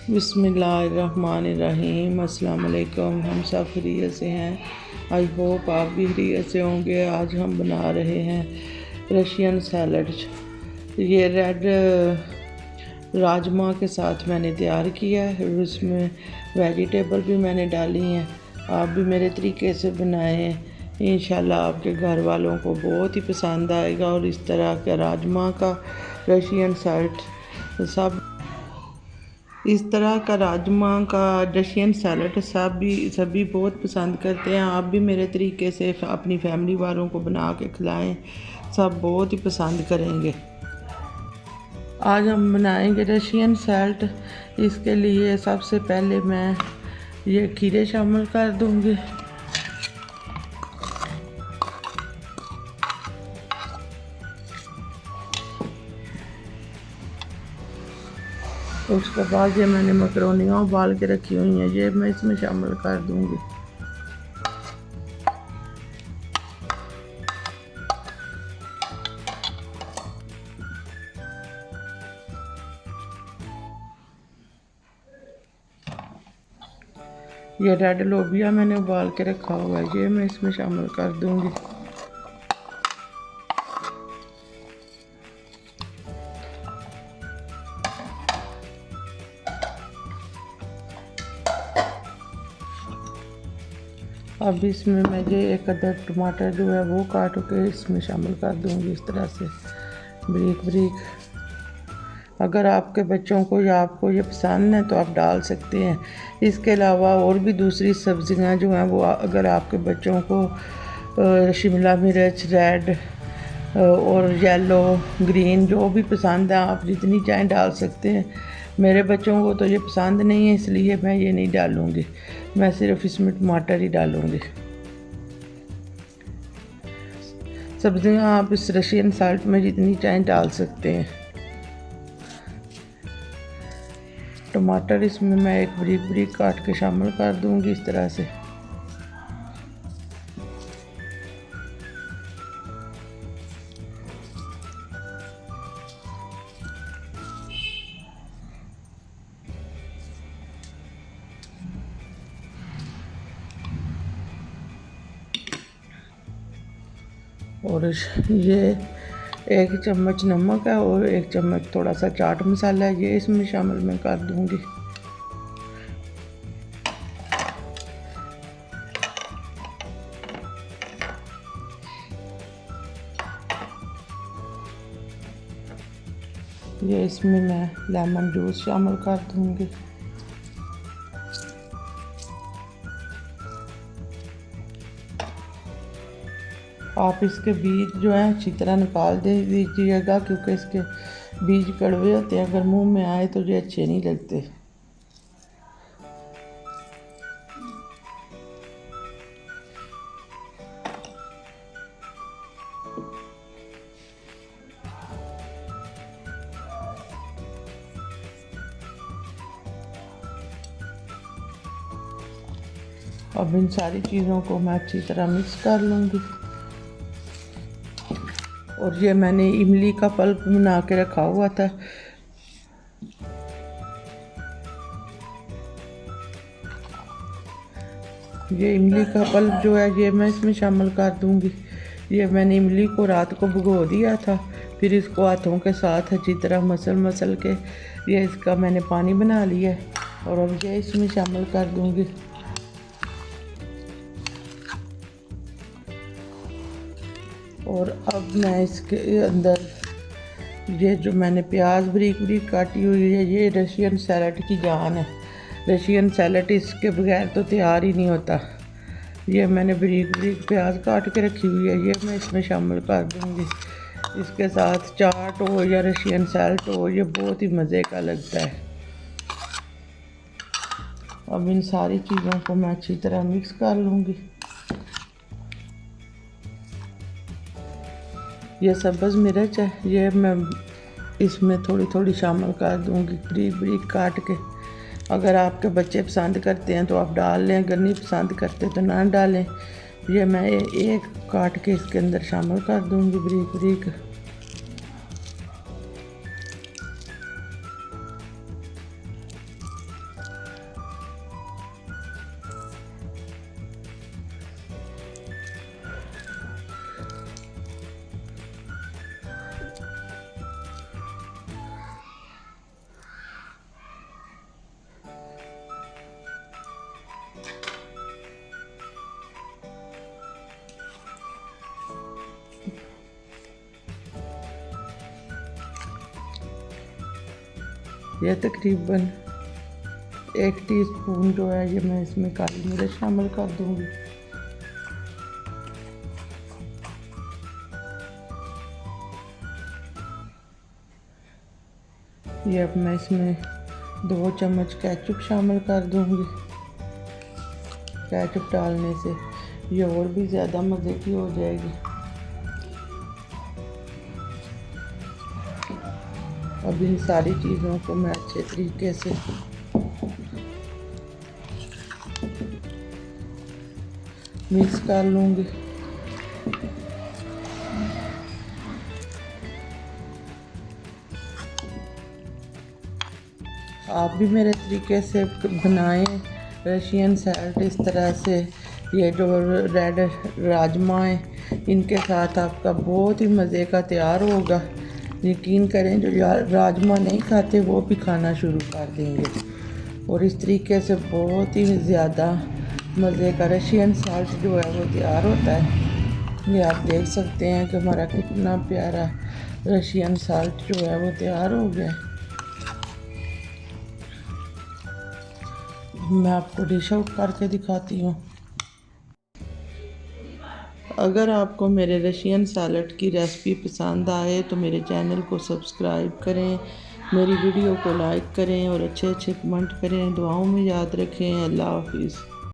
बिस्मिल्लाहिर्रहमानिर्रहीम। अस्सलाम वालेकुम। हम सब खैरियत से हैं। आई होप आप भी खैरियत से होंगे। आज हम बना रहे हैं रशियन सैलड। ये रेड राजमा के साथ मैंने तैयार किया है। उसमें वेजिटेबल भी मैंने डाली हैं। आप भी मेरे तरीके से बनाएं, इंशाल्लाह आपके घर वालों को बहुत ही पसंद आएगा। और इस तरह का राजमा का रशियन सैलड सभी बहुत पसंद करते हैं। आप भी मेरे तरीके से अपनी फैमिली वालों को बना के खिलाएं, सब बहुत ही पसंद करेंगे। आज हम बनाएंगे रशियन सैलड। इसके लिए सबसे पहले मैं ये खीरे शामिल कर दूंगी। उसके बाद ये मैंने मकरोनियाँ उबाल के रखी हुई हैं, ये मैं इसमें शामिल कर दूंगी। ये रेड लोबिया मैंने उबाल के रखा हुआ है, ये मैं इसमें शामिल कर दूंगी। अब इसमें मैं ये एक अदद टमाटर जो है वो काट के इसमें शामिल कर दूंगी, इस तरह से बारीक बारीक। अगर आपके बच्चों को या आपको ये पसंद है तो आप डाल सकते हैं। इसके अलावा और भी दूसरी सब्ज़ियां जो हैं वो, अगर आपके बच्चों को शिमला मिर्च रेड और येलो ग्रीन जो भी पसंद है, आप जितनी चाहें डाल सकते हैं। मेरे बच्चों को तो ये पसंद नहीं है, इसलिए मैं ये नहीं डालूँगी। मैं सिर्फ इसमें टमाटर ही डालूँगी। सब्ज़ियाँ आप इस रशियन सैलड में जितनी चाहें डाल सकते हैं। टमाटर इसमें मैं एक बारीक बारीक काट के शामिल कर दूँगी, इस तरह से। और ये 1 चम्मच नमक है और 1 चम्मच थोड़ा सा चाट मसाला है, ये इसमें शामिल मैं कर दूंगी। ये इसमें मैं लेमन जूस शामिल कर दूंगी। आप इसके बीज जो हैं अच्छी तरह निकाल दे दीजिएगा, क्योंकि इसके बीज कड़वे होते हैं। अगर मुंह में आए तो ये अच्छे नहीं लगते। अब इन सारी चीज़ों को मैं अच्छी तरह मिक्स कर लूँगी। और ये मैंने इमली का पल्प बना के रखा हुआ था, ये इमली का पल्प जो है ये मैं इसमें शामिल कर दूंगी। ये मैंने इमली को रात को भिगो दिया था, फिर इसको हाथों के साथ अच्छी तरह मसल के ये इसका मैंने पानी बना लिया है। और अब ये इसमें शामिल कर दूंगी। और अब मैं इसके अंदर ये जो मैंने प्याज बारीक बारीक काटी हुई है, ये रशियन सैलड की जान है। रशियन सैलड इसके बगैर तो तैयार ही नहीं होता। ये मैंने बारीक बारीक प्याज काट के रखी हुई है, ये मैं इसमें शामिल कर दूँगी। इसके साथ चाट हो या रशियन सैलड हो, ये बहुत ही मज़े का लगता है। अब इन सारी चीज़ों को मैं अच्छी तरह मिक्स कर लूँगी। ये सब्ज़ मिर्च है, ये मैं इसमें थोड़ी थोड़ी शामिल कर दूँगी बारीक बारीक काट के। अगर आपके बच्चे पसंद करते हैं तो आप डाल लें, अगर नहीं पसंद करते तो ना डालें। ये मैं एक काट के इसके अंदर शामिल कर दूँगी बारीक बारीक। यह तकरीबन 1 टीस्पून जो है ये मैं इसमें काली मिर्च शामिल कर दूंगी। ये अब मैं इसमें 2 चम्मच केचप शामिल कर दूंगी। केचप डालने से ये और भी ज़्यादा मज़े की हो जाएगी। अब इन सारी चीज़ों को मैं अच्छे तरीके से मिक्स कर लूँगी। आप भी मेरे तरीके से बनाएं रशियन सैलड इस तरह से। ये जो रेड राजमा है इनके साथ आपका बहुत ही मज़े का तैयार होगा। यकीन करें जो राजमा नहीं खाते वो भी खाना शुरू कर देंगे। और इस तरीके से बहुत ही ज़्यादा मज़े का रशियन सैलड जो है वो तैयार होता है। ये आप देख सकते हैं कि हमारा कितना प्यारा रशियन सैलड जो है वो तैयार हो गया। मैं आपको डिश आउट करके दिखाती हूँ। अगर आपको मेरे रशियन सैलड की रेसिपी पसंद आए तो मेरे चैनल को सब्सक्राइब करें, मेरी वीडियो को लाइक करें और अच्छे अच्छे कमेंट करें। दुआओं में याद रखें। अल्लाह हाफिज़।